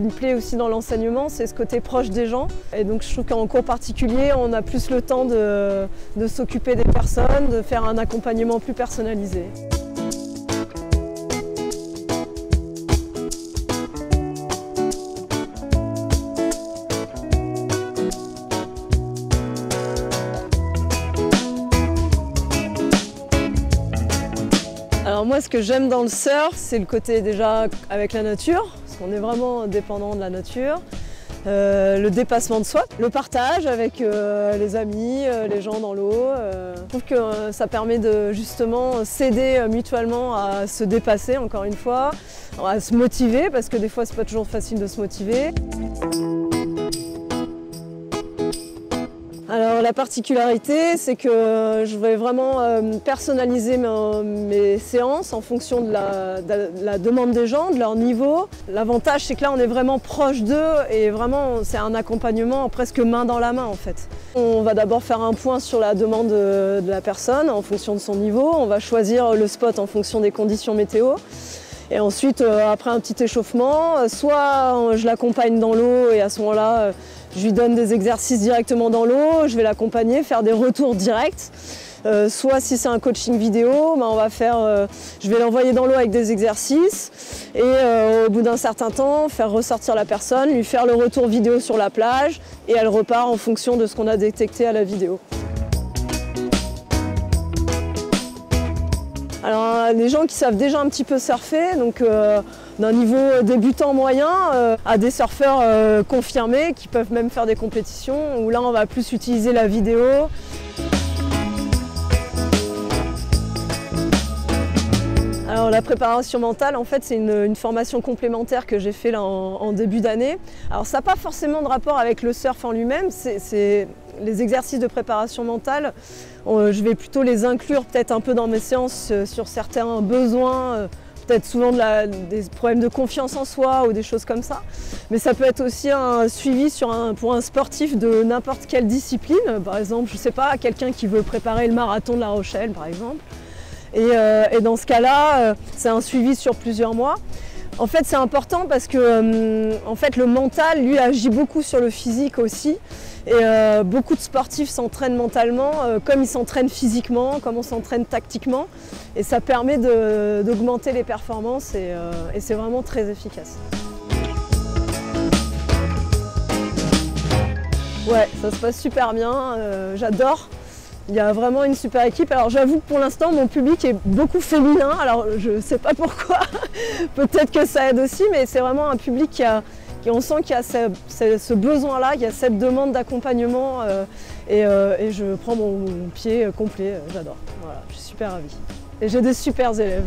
me plaît aussi dans l'enseignement, c'est ce côté proche des gens. Et donc je trouve qu'en cours particulier, on a plus le temps de s'occuper des personnes, de faire un accompagnement plus personnalisé. Alors moi, ce que j'aime dans le surf, c'est le côté déjà avec la nature, parce qu'on est vraiment dépendant de la nature, le dépassement de soi, le partage avec les amis, les gens dans l'eau. Je trouve que ça permet de justement s'aider mutuellement à se dépasser, encore une fois, à se motiver, parce que des fois, c'est pas toujours facile de se motiver. Alors la particularité, c'est que je vais vraiment personnaliser mes séances en fonction de la demande des gens, de leur niveau. L'avantage, c'est que là, on est vraiment proche d'eux et vraiment, c'est un accompagnement presque main dans la main en fait. On va d'abord faire un point sur la demande de la personne en fonction de son niveau. On va choisir le spot en fonction des conditions météo. Et ensuite, après un petit échauffement, soit je l'accompagne dans l'eau et à ce moment-là, je lui donne des exercices directement dans l'eau, je vais l'accompagner, faire des retours directs. Soit si c'est un coaching vidéo, on va faire, je vais l'envoyer dans l'eau avec des exercices et au bout d'un certain temps, faire ressortir la personne, lui faire le retour vidéo sur la plage et elle repart en fonction de ce qu'on a détecté à la vidéo. Alors, les gens qui savent déjà un petit peu surfer, donc d'un niveau débutant moyen à des surfeurs confirmés qui peuvent même faire des compétitions, où là on va plus utiliser la vidéo. Alors la préparation mentale, en fait, c'est une formation complémentaire que j'ai fait là en début d'année. Alors ça n'a pas forcément de rapport avec le surf en lui-même, c'est les exercices de préparation mentale. Je vais plutôt les inclure peut-être un peu dans mes séances sur certains besoins, peut-être souvent des problèmes de confiance en soi ou des choses comme ça. Mais ça peut être aussi un suivi pour un sportif de n'importe quelle discipline. Par exemple, je ne sais pas, quelqu'un qui veut préparer le marathon de La Rochelle, par exemple. Et dans ce cas-là, c'est un suivi sur plusieurs mois. En fait, c'est important parce que en fait, le mental, lui, agit beaucoup sur le physique aussi. Et beaucoup de sportifs s'entraînent mentalement comme ils s'entraînent physiquement, comme on s'entraîne tactiquement. Et ça permet d'augmenter les performances et c'est vraiment très efficace. Ouais, ça se passe super bien, j'adore. Il y a vraiment une super équipe. Alors j'avoue que pour l'instant, mon public est beaucoup féminin. Alors je ne sais pas pourquoi, peut-être que ça aide aussi, mais c'est vraiment un public on sent qu'il y a ce besoin-là, qu'il y a cette demande d'accompagnement et je prends mon pied complet, j'adore. Voilà, je suis super ravie. Et j'ai des super élèves.